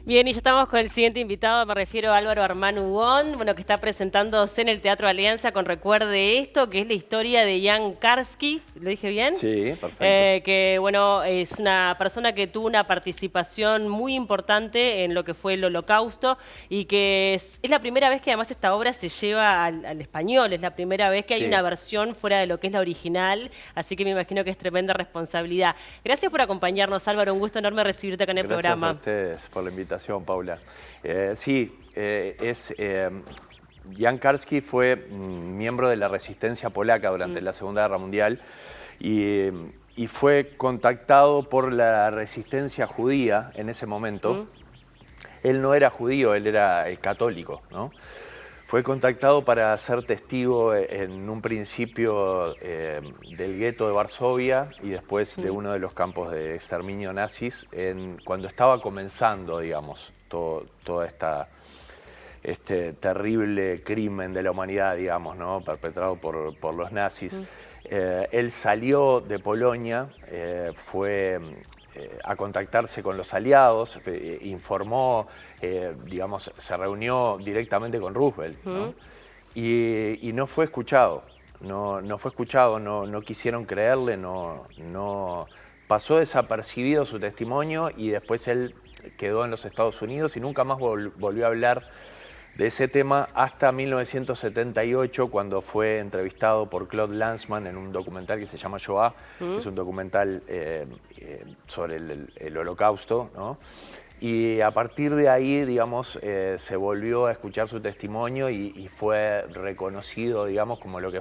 Bien, y ya estamos con el siguiente invitado, me refiero a Álvaro Armán Ugón, bueno, que está presentándose en el Teatro Alianza con Recuerde Esto, que es la historia de Jan Karski, ¿lo dije bien? Sí, perfecto. Que bueno, es una persona que tuvo una participación muy importante en lo que fue el Holocausto y que es la primera vez que además esta obra se lleva al español, es la primera vez que hay una Sí, versión fuera de lo que es la original, así que me imagino que es tremenda responsabilidad. Gracias por acompañarnos, Álvaro, un gusto enorme recibirte acá en el gracias a programa. ustedes por la invitación, Paula. Jan Karski fue miembro de la resistencia polaca durante la Segunda Guerra Mundial y, y fue contactado por la resistencia judía en ese momento. Él no era judío, él era católico, ¿no? Fue contactado para ser testigo en un principio del gueto de Varsovia y después de uno de los campos de exterminio nazis, cuando estaba comenzando, digamos, toda este terrible crimen de la humanidad, digamos, ¿no? Perpetrado por los nazis. Él salió de Polonia, fue a contactarse con los aliados, informó, digamos, se reunió directamente con Roosevelt, ¿no? Y no fue escuchado, no fue escuchado, no quisieron creerle, pasó desapercibido su testimonio y después él quedó en los Estados Unidos y nunca más volvió a hablar de ese tema hasta 1978, cuando fue entrevistado por Claude Lanzmann en un documental que se llama Shoah, que es un documental sobre el Holocausto, ¿no? Y a partir de ahí, digamos, se volvió a escuchar su testimonio y fue reconocido, digamos, como lo que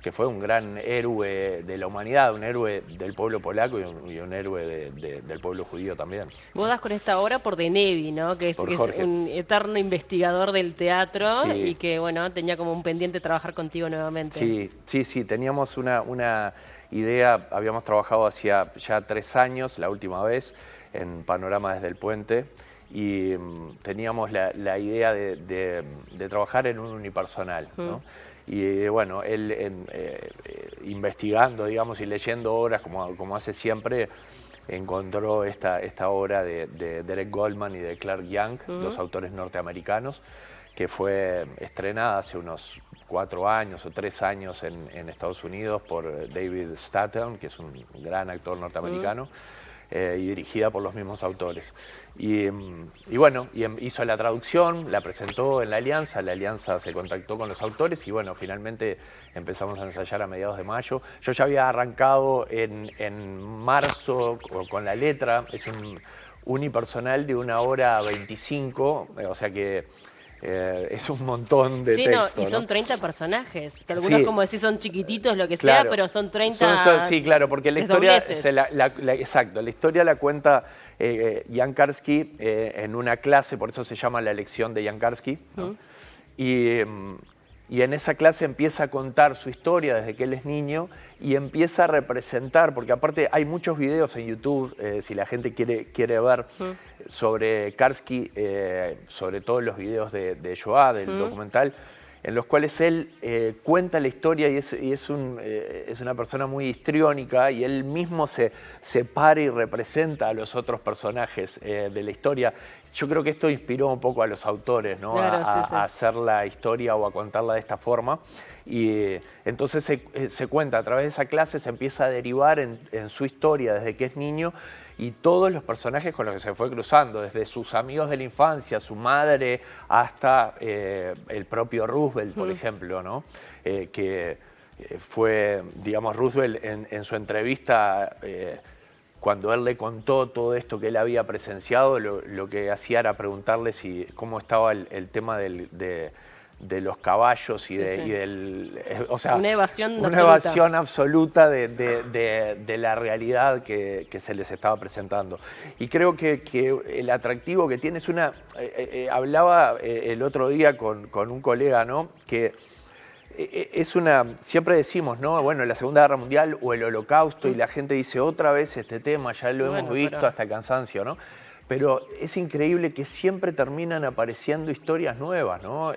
que fue un gran héroe de la humanidad, un héroe del pueblo polaco y un héroe del pueblo judío también, Vos das con esta obra por De Nevi, ¿no? por Que es Jorge. un eterno investigador del teatro y Sí. que, bueno, tenía como un pendiente trabajar contigo nuevamente. Sí, teníamos una idea, habíamos trabajado hacía ya 3 años, la última vez, en Panorama desde el Puente, y teníamos la idea de trabajar en un unipersonal, ¿no? Y bueno, él investigando, digamos, y leyendo obras como hace siempre, encontró esta obra de Derek Goldman y de Clark Young, dos autores norteamericanos, que fue estrenada hace unos 4 años o 3 años en Estados Unidos por David Statham, que es un gran actor norteamericano, y dirigida por los mismos autores. Y bueno, hizo la traducción, la presentó en la Alianza se contactó con los autores y bueno, finalmente empezamos a ensayar a mediados de mayo. Yo ya había arrancado en marzo con la letra, es un unipersonal de 1 hora 25, o sea que es un montón de Sí, no, texto, y ¿no? son 30 personajes, que algunos, Sí, como decís, son chiquititos, lo que sea, claro. pero son 30 Sí, claro, porque la historia, desdobleces. exacto, la historia la cuenta Jan Karski en una clase, por eso se llama La lección de Jan Karski, ¿no? Y, y en esa clase empieza a contar su historia desde que él es niño y empieza a representar, porque aparte hay muchos videos en YouTube, si la gente quiere ver sobre Karski, sobre todos los videos de Shoah, del documental, en los cuales él cuenta la historia y es una persona muy histriónica y él mismo se para y representa a los otros personajes de la historia. Yo creo que esto inspiró un poco a los autores, ¿no? Claro, sí, sí. A hacer la historia o a contarla de esta forma. Y entonces se cuenta, a través de esa clase se empieza a derivar en su historia desde que es niño y todos los personajes con los que se fue cruzando, desde sus amigos de la infancia, su madre, hasta el propio Roosevelt, por ejemplo, ¿no? Que fue, digamos, Roosevelt en su entrevista, cuando él le contó todo esto que él había presenciado, lo que hacía era preguntarle cómo estaba el tema de los caballos Sí, sí. y o sea, Una evasión una absoluta. evasión absoluta de la realidad que se les estaba presentando. Y creo que el atractivo que tiene es hablaba el otro día con un colega, ¿no? Que siempre decimos, ¿no? Bueno, la Segunda Guerra Mundial o el Holocausto, y la gente dice otra vez este tema, ya lo hemos Bueno, visto pero hasta el cansancio, ¿no? Pero es increíble que siempre terminan apareciendo historias nuevas, ¿no?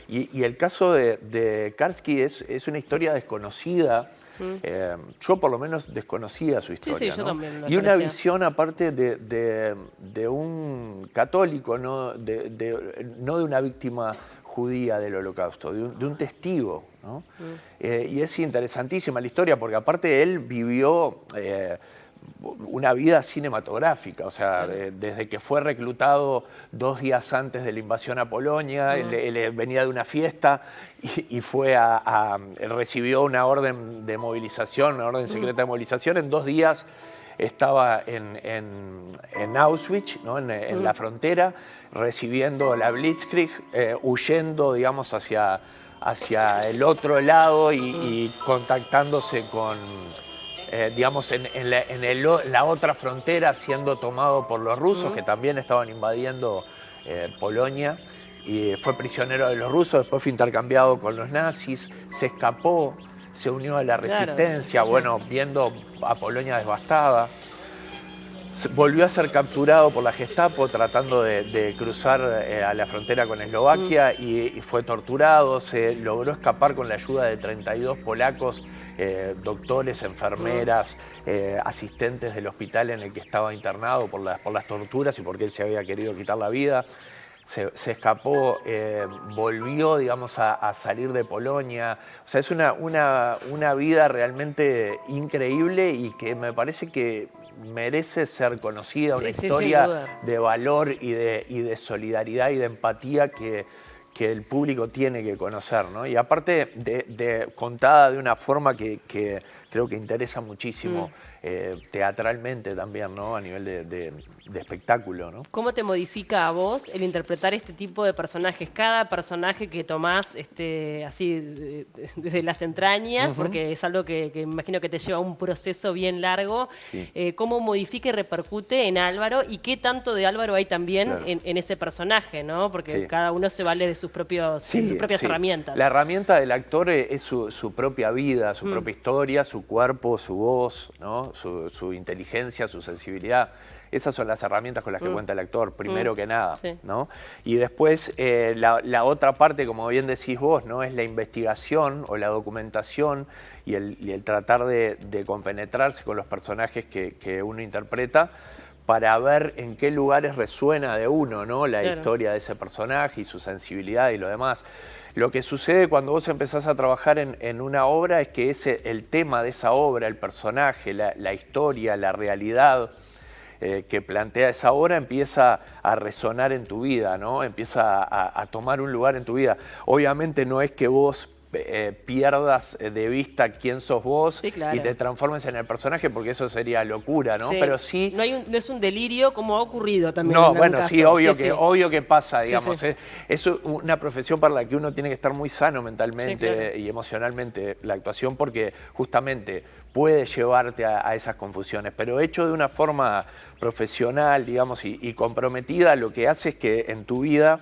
Y el caso de Karski es una historia desconocida Yo por lo menos desconocía su historia. Sí, yo ¿no? también lo y una conocía. visión aparte de un católico, no de una víctima judía del Holocausto, de un testigo. ¿no? Y es interesantísima la historia porque aparte él vivió una vida cinematográfica, o sea, desde que fue reclutado 2 días antes de la invasión a Polonia, él venía de una fiesta y fue recibió una orden de movilización, una orden secreta de movilización. En 2 días estaba en Auschwitz, ¿no? en la frontera, recibiendo la Blitzkrieg, huyendo, digamos, hacia el otro lado y contactándose con, digamos, en la otra frontera, siendo tomado por los rusos, que también estaban invadiendo Polonia. Y fue prisionero de los rusos, después fue intercambiado con los nazis, se escapó, se unió a la resistencia, Claro, sí. bueno, viendo a Polonia devastada. Volvió a ser capturado por la Gestapo tratando de cruzar a la frontera con Eslovaquia y fue torturado. Se logró escapar con la ayuda de 32 polacos, doctores, enfermeras, asistentes del hospital en el que estaba internado por las torturas y porque él se había querido quitar la vida. Se escapó, volvió, digamos, a salir de Polonia. O sea, es una vida realmente increíble y que me parece que merece ser conocida, una Sí, sin historia duda. de valor y de solidaridad y de empatía que el público tiene que conocer, ¿no? Y aparte contada de una forma que creo que interesa muchísimo teatralmente también, ¿no? A nivel de espectáculo, ¿no? ¿Cómo te modifica a vos el interpretar este tipo de personajes? Cada personaje que tomás así desde las entrañas, porque es algo que me imagino que te lleva a un proceso bien largo. Sí. ¿Cómo modifica y repercute en Álvaro? ¿Y qué tanto de Álvaro hay también Claro. en ese personaje, ¿no? Porque Sí. cada uno se vale de sus propias herramientas. La herramienta del actor es su propia vida, su propia historia, su cuerpo, su voz, ¿no? Su inteligencia, su sensibilidad. Esas son las herramientas con las que cuenta el actor, primero que nada, Sí. ¿no? Y después la otra parte, como bien decís vos, ¿no? Es la investigación o la documentación y el tratar de compenetrarse con los personajes que uno interpreta para ver en qué lugares resuena de uno, ¿no? La Claro. historia de ese personaje y su sensibilidad y lo demás. Lo que sucede cuando vos empezás a trabajar en una obra es que el tema de esa obra, el personaje, la historia, la realidad que plantea esa obra empieza a resonar en tu vida, ¿no? Empieza a tomar un lugar en tu vida. Obviamente no es que vos pierdas de vista quién sos vos, Sí, claro. y te transformes en el personaje, porque eso sería locura, ¿no? Sí. Pero sí... No es un delirio como ha ocurrido también. No, en algún bueno, caso. sí, obvio que pasa, Sí, digamos. sí. Es una profesión para la que uno tiene que estar muy sano mentalmente, Sí, claro. y emocionalmente, la actuación, porque justamente puede llevarte a esas confusiones, pero hecho de una forma profesional, digamos, y comprometida, lo que hace es que en tu vida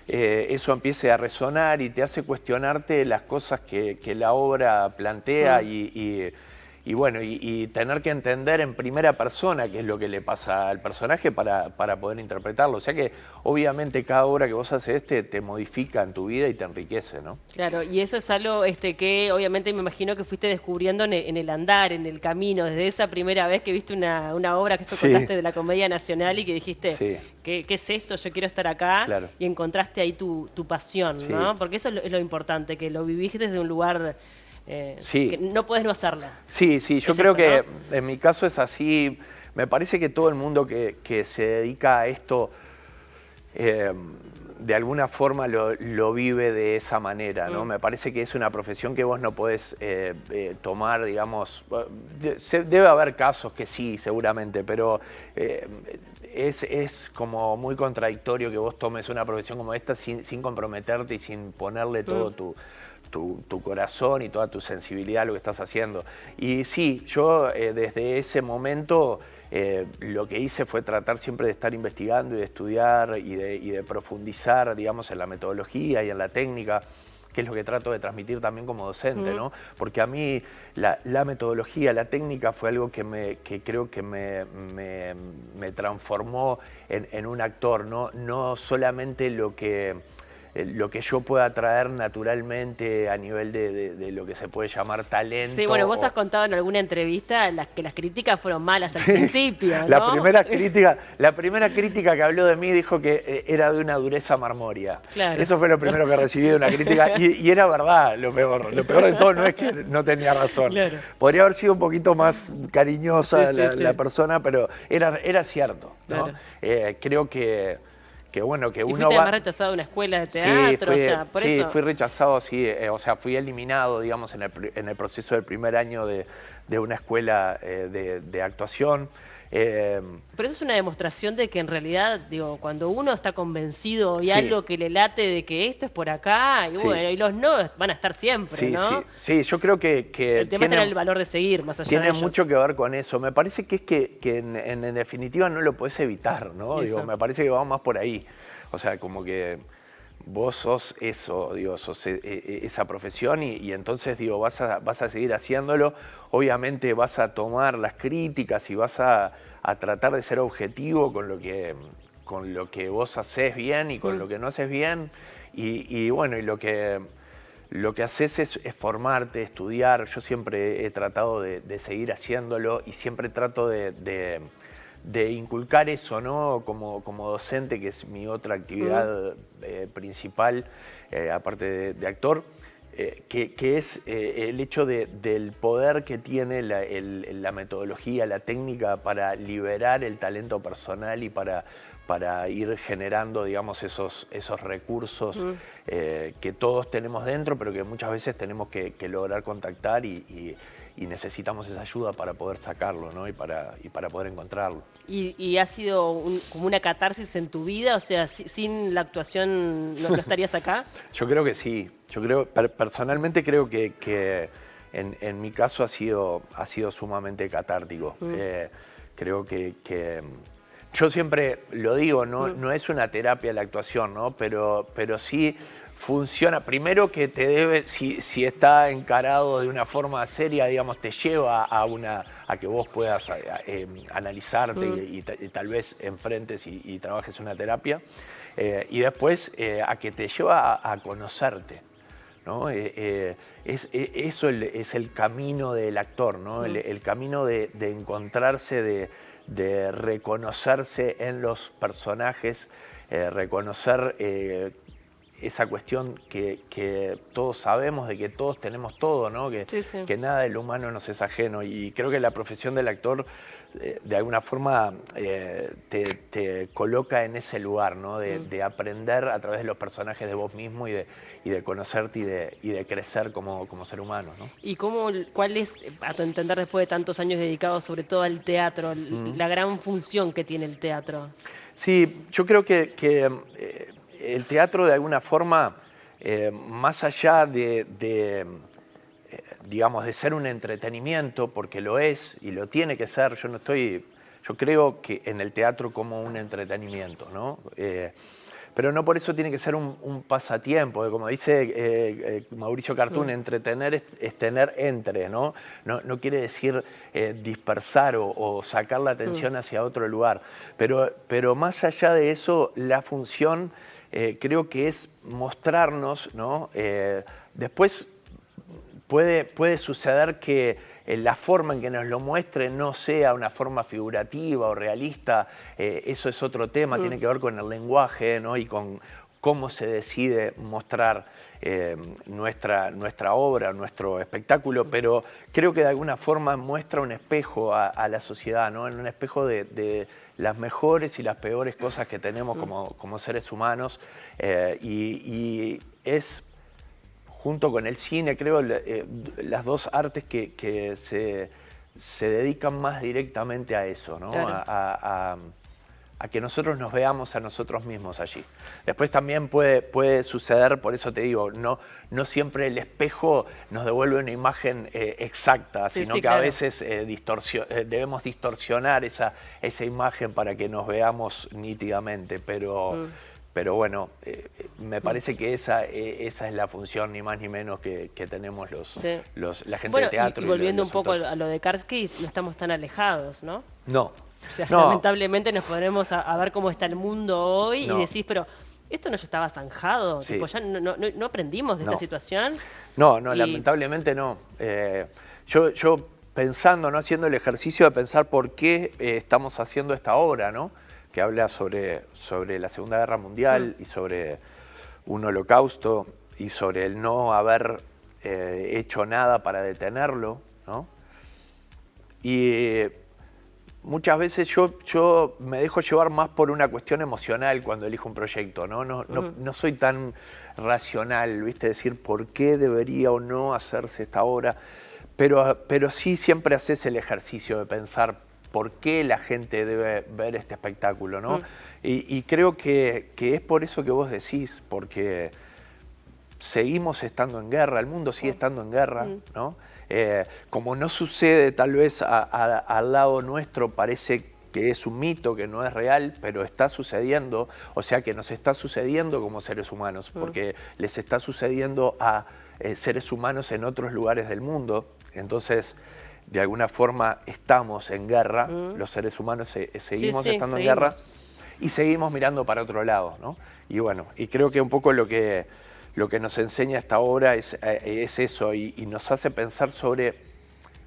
eso empiece a resonar y te hace cuestionarte las cosas que la obra plantea y bueno, y tener que entender en primera persona qué es lo que le pasa al personaje para poder interpretarlo. O sea que obviamente cada obra que vos haces te modifica en tu vida y te enriquece, ¿no? Claro, y eso es algo que obviamente me imagino que fuiste descubriendo en el andar, en el camino, desde esa primera vez que viste una obra que Sí. contaste de la Comedia Nacional y que dijiste, Sí. ¿qué es esto? Yo quiero estar acá. Claro. Y encontraste ahí tu pasión, Sí. ¿no? Porque eso es lo importante, que lo vivís desde un lugar Sí. que no podés no hacerlo. Sí, yo Es creo eso, que ¿no? en mi caso es así. Me parece que todo el mundo que se dedica a esto de alguna forma lo vive de esa manera, ¿no? Me parece que es una profesión que vos no podés tomar, digamos... Debe haber casos que sí, seguramente, pero es como muy contradictorio que vos tomes una profesión como esta sin comprometerte y sin ponerle todo tu corazón y toda tu sensibilidad a lo que estás haciendo. Y sí, yo desde ese momento lo que hice fue tratar siempre de estar investigando y de estudiar y de profundizar, digamos, en la metodología y en la técnica, que es lo que trato de transmitir también como docente, ¿no? Porque a mí la metodología, la técnica fue algo que creo que me transformó en un actor, no solamente lo que lo que yo pueda traer naturalmente a nivel de lo que se puede llamar talento. Sí, bueno, vos has contado en alguna entrevista que las críticas fueron malas al principio, ¿no? La primera crítica que habló de mí dijo que era de una dureza marmórea. Claro. Eso fue lo primero que recibí de una crítica y era verdad lo peor. Lo peor de todo no es que no tenía razón. Claro. Podría haber sido un poquito más cariñosa la sí. persona, pero era cierto, ¿no? Claro. Creo que bueno, que ¿Y uno fuiste va... además rechazado de una escuela de teatro? Sí, o sea, por eso... fui rechazado, sí. O sea, fui eliminado, digamos, en el proceso del primer año de una escuela de actuación. Pero eso es una demostración de que en realidad, digo, cuando uno está convencido y Sí. algo que le late de que esto es por acá, y Sí. bueno, y los no van a estar siempre, Sí, ¿no? sí, yo creo que El tema es tener el valor de seguir, más allá de tiene ellos. mucho que ver con eso. Me parece que es que en definitiva no lo puedes evitar, ¿no? Eso. Digo, me parece que va más por ahí. O sea, como que vos sos eso, digo, sos esa profesión y entonces, digo, vas a seguir haciéndolo. Obviamente vas a tomar las críticas y vas a tratar de ser objetivo con lo que vos haces bien y con lo que no haces bien. Y bueno, y lo que haces es formarte, estudiar. Yo siempre he tratado de seguir haciéndolo y siempre trato de inculcar eso, ¿no? Como docente, que es mi otra actividad principal, aparte de actor, que es el hecho del poder que tiene la metodología, la técnica para liberar el talento personal y para ir generando, digamos, esos recursos que todos tenemos dentro, pero que muchas veces tenemos que lograr contactar y necesitamos esa ayuda para poder sacarlo, ¿no? y para poder encontrarlo. ¿Y ha sido como una catarsis en tu vida? O sea, sin la actuación no estarías acá. Yo creo que sí. Personalmente creo que en mi caso ha sido sumamente catártico. Creo que yo siempre lo digo, no es una terapia la actuación, ¿no? Pero sí funciona. Primero que te debe, si está encarado de una forma seria, digamos, te lleva a que vos puedas analizarte y tal vez enfrentes y trabajes una terapia. Y después a que te lleva a conocerte, ¿no? Eso es el camino del actor, ¿no? El camino de encontrarse, de reconocerse en los personajes, reconocer esa cuestión que todos sabemos, de que todos tenemos todo, ¿no? Que nada de lo humano nos es ajeno. Y creo que la profesión del actor de alguna forma te coloca en ese lugar, ¿no? De aprender a través de los personajes de vos mismo y de conocerte y de crecer como ser humano, ¿no? ¿Y cuál es, a tu entender, después de tantos años dedicados sobre todo al teatro, la gran función que tiene el teatro? Sí, yo creo que el teatro de alguna forma, más allá digamos, de ser un entretenimiento, porque lo es y lo tiene que ser, yo creo que en el teatro como un entretenimiento, ¿no? Pero no por eso tiene que ser un pasatiempo, como dice Mauricio Cartún, entretener es tener entre, ¿no? No quiere decir dispersar o sacar la atención hacia otro lugar, pero más allá de eso, la función creo que es mostrarnos, ¿no? Después puede suceder que la forma en que nos lo muestre no sea una forma figurativa o realista, eso es otro tema, tiene que ver con el lenguaje, ¿no? Y con cómo se decide mostrar nuestra obra, nuestro espectáculo, pero creo que de alguna forma muestra un espejo a la sociedad, ¿no? En un espejo de las mejores y las peores cosas que tenemos como seres humanos, y es, junto con el cine, creo, las dos artes que se dedican más directamente a eso, ¿no? Claro. A que nosotros nos veamos a nosotros mismos allí. Después también puede suceder, por eso te digo, no siempre el espejo nos devuelve una imagen exacta, sino que claro, a veces debemos distorsionar esa imagen para que nos veamos nítidamente, pero bueno, me parece que esa es la función, ni más ni menos, que tenemos la gente de teatro. Y volviendo un poco a lo de Karski, no estamos tan alejados, ¿no? No. O sea, lamentablemente nos ponemos a ver cómo está el mundo hoy y decís, pero ¿esto no ya estaba zanjado? Sí. Tipo, ¿ya no aprendimos de esta situación? No, lamentablemente no. Yo pensando, ¿no? Haciendo el ejercicio de pensar por qué estamos haciendo esta obra, ¿no? Que habla sobre la Segunda Guerra Mundial y sobre un holocausto y sobre el no haber hecho nada para detenerlo, ¿no? Y muchas veces yo me dejo llevar más por una cuestión emocional cuando elijo un proyecto, ¿no? No soy tan racional, ¿viste? Decir por qué debería o no hacerse esta obra, pero sí siempre haces el ejercicio de pensar por qué la gente debe ver este espectáculo, ¿no? Y creo que es por eso que vos decís, porque seguimos estando en guerra, el mundo sigue estando en guerra, ¿no? Como no sucede tal vez al lado nuestro, parece que es un mito, que no es real, pero está sucediendo, o sea que nos está sucediendo como seres humanos, porque les está sucediendo a seres humanos en otros lugares del mundo. Entonces, de alguna forma estamos en guerra, los seres humanos seguimos estando en guerra y seguimos mirando para otro lado, ¿no? Y bueno, y creo que un poco lo que nos enseña esta obra es eso, y nos hace pensar sobre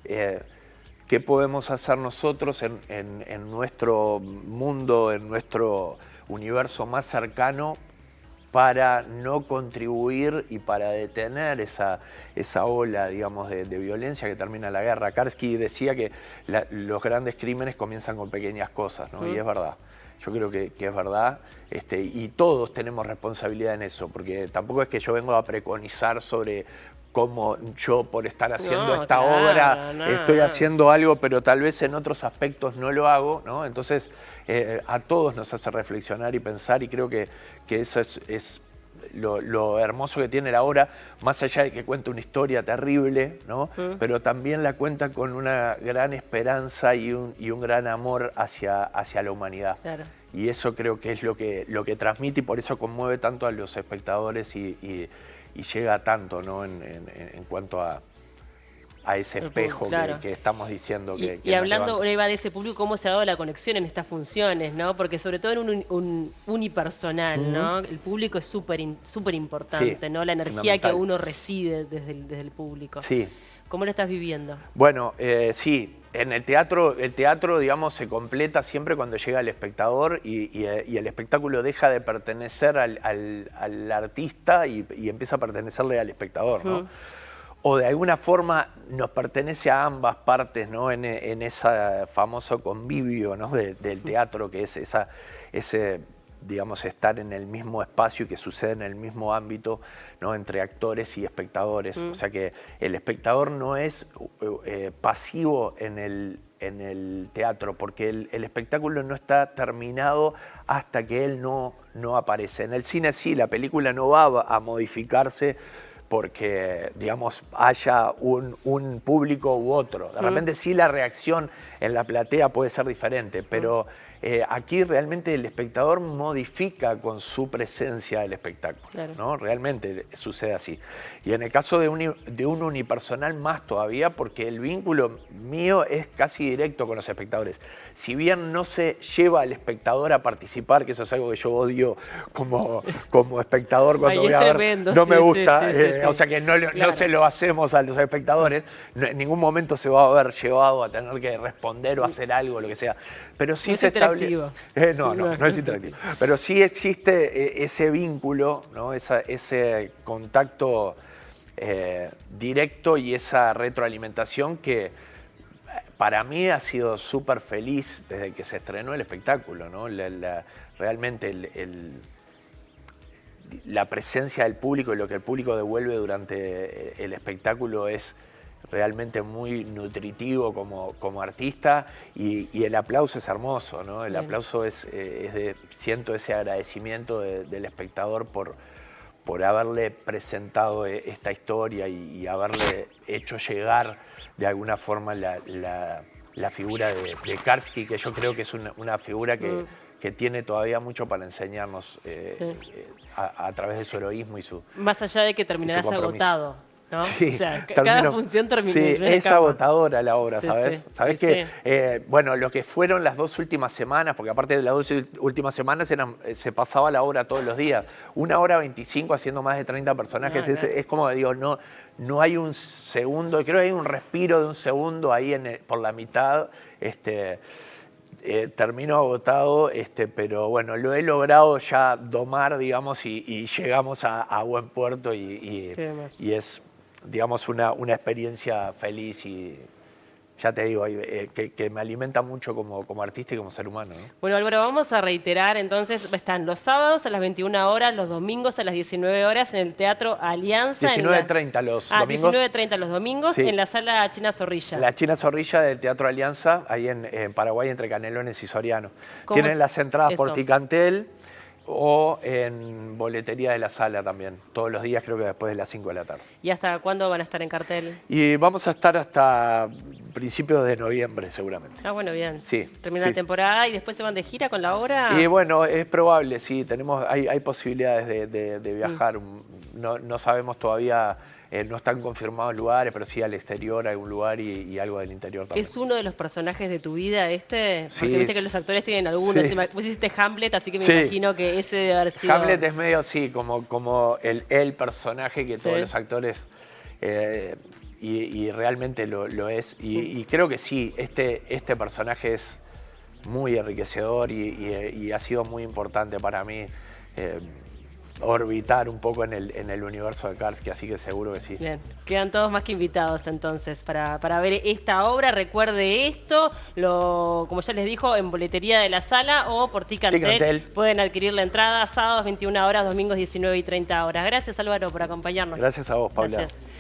qué podemos hacer nosotros en nuestro mundo, en nuestro universo más cercano, para no contribuir y para detener esa ola, digamos, de violencia que termina la guerra. Karski decía que los grandes crímenes comienzan con pequeñas cosas, ¿no? Y es verdad. Yo creo que es verdad, y todos tenemos responsabilidad en eso, porque tampoco es que yo vengo a preconizar sobre cómo yo, por estar haciendo esta obra, estoy haciendo algo, pero tal vez en otros aspectos no lo hago, ¿no? Entonces, a todos nos hace reflexionar y pensar, y creo que eso es lo hermoso que tiene la obra, más allá de que cuenta una historia terrible, ¿no? Pero también la cuenta con una gran esperanza y un gran amor hacia la humanidad. Claro. Y eso creo que es lo que transmite, y por eso conmueve tanto a los espectadores y llega tanto, ¿no? En cuanto a ese espejo que estamos diciendo que y hablando, Eva, de ese público, ¿cómo se ha dado la conexión en estas funciones, ¿no? Porque sobre todo en un unipersonal, ¿no? El público es súper importante, ¿no? La energía que uno recibe desde el público. Sí. ¿Cómo lo estás viviendo? Bueno, sí, en el teatro, digamos, se completa siempre cuando llega el espectador y el espectáculo deja de pertenecer al artista y empieza a pertenecerle al espectador, ¿no? O de alguna forma nos pertenece a ambas partes, ¿no? En ese famoso convivio, ¿no? del teatro, que es ese, digamos, estar en el mismo espacio y que sucede en el mismo ámbito, ¿no? Entre actores y espectadores. O sea que el espectador no es pasivo en el teatro, porque el espectáculo no está terminado hasta que él no aparece. En el cine sí, la película no va a modificarse porque, digamos, haya un público u otro. De repente sí la reacción en la platea puede ser diferente, pero aquí realmente el espectador modifica con su presencia el espectáculo, ¿no? Realmente sucede así. Y en el caso de un unipersonal más todavía, porque el vínculo mío es casi directo con los espectadores. Si bien no se lleva al espectador a participar, que eso es algo que yo odio como espectador cuando voy a ver, tremendo, no me gusta, o sea que no se lo hacemos a los espectadores, en ningún momento se va a ver llevado a tener que responder o hacer algo, lo que sea. Pero sí se establece. No es interactivo. Pero sí existe ese vínculo, ¿no? Ese contacto directo y esa retroalimentación que para mí ha sido súper feliz desde que se estrenó el espectáculo, ¿no? Realmente la presencia del público y lo que el público devuelve durante el espectáculo es realmente muy nutritivo como artista, y el aplauso es hermoso, ¿no? El aplauso siento ese agradecimiento del espectador por haberle presentado esta historia y haberle hecho llegar de alguna forma la figura de Karski, que yo creo que es una figura que tiene todavía mucho para enseñarnos a través de su heroísmo y su más allá de que terminarás agotado. ¿no? Sí, O sea, cada termino- función termina. Sí, es agotadora la obra, Sí, ¿sabes? sí, Sabes sí, que, bueno, lo que fueron las 2 últimas semanas, porque aparte de las 2 últimas semanas se pasaba la obra todos los días. 1 hora 25 haciendo más de 30 personajes, No, no. es como digo, no hay un segundo, creo que hay un respiro de un segundo ahí por la mitad. Termino agotado, pero bueno, lo he logrado ya domar, digamos, y llegamos a buen puerto y es, digamos, una experiencia feliz y ya te digo, que me alimenta mucho como artista y como ser humano, ¿no? Bueno, Álvaro, vamos a reiterar, entonces, están los sábados a las 21 horas, los domingos a las 19 horas en el Teatro Alianza. 19:30 los domingos. 19:30 los domingos, Sí. en la Sala China Zorrilla. La China Zorrilla del Teatro Alianza, ahí en Paraguay, entre Canelones y Soriano. ¿Cómo Tienen es las entradas por eso? Ticantel o en boletería de la sala también, todos los días, creo que después de las 5 de la tarde. ¿Y hasta cuándo van a estar en cartel? Y vamos a estar hasta principios de noviembre, seguramente. Ah, bueno, bien. Sí, Termina sí. la temporada y después se van de gira con la obra. Y bueno, es probable, sí, hay posibilidades de viajar. No sabemos todavía, no están confirmados lugares, pero sí al exterior algún lugar y algo del interior también. ¿Es uno de los personajes de tu vida este? Porque Sí, viste que los actores tienen algunos. sí. Vos hiciste Hamlet, así que me Sí. imagino que ese debe haber sido... Hamlet es medio, sí, como el personaje que Sí. todos los actores, y realmente lo es. Y creo que sí, este personaje es muy enriquecedor y ha sido muy importante para mí orbitar un poco en el universo de Karski, así que seguro que sí. Bien, quedan todos más que invitados entonces para ver esta obra. Recuerde esto, como ya les dijo, en boletería de la sala o por Ticantel. Ticantel. Pueden adquirir la entrada sábados 21 horas, domingos 19 y 30 horas. Gracias Álvaro por acompañarnos. Gracias a vos, Paula. Gracias.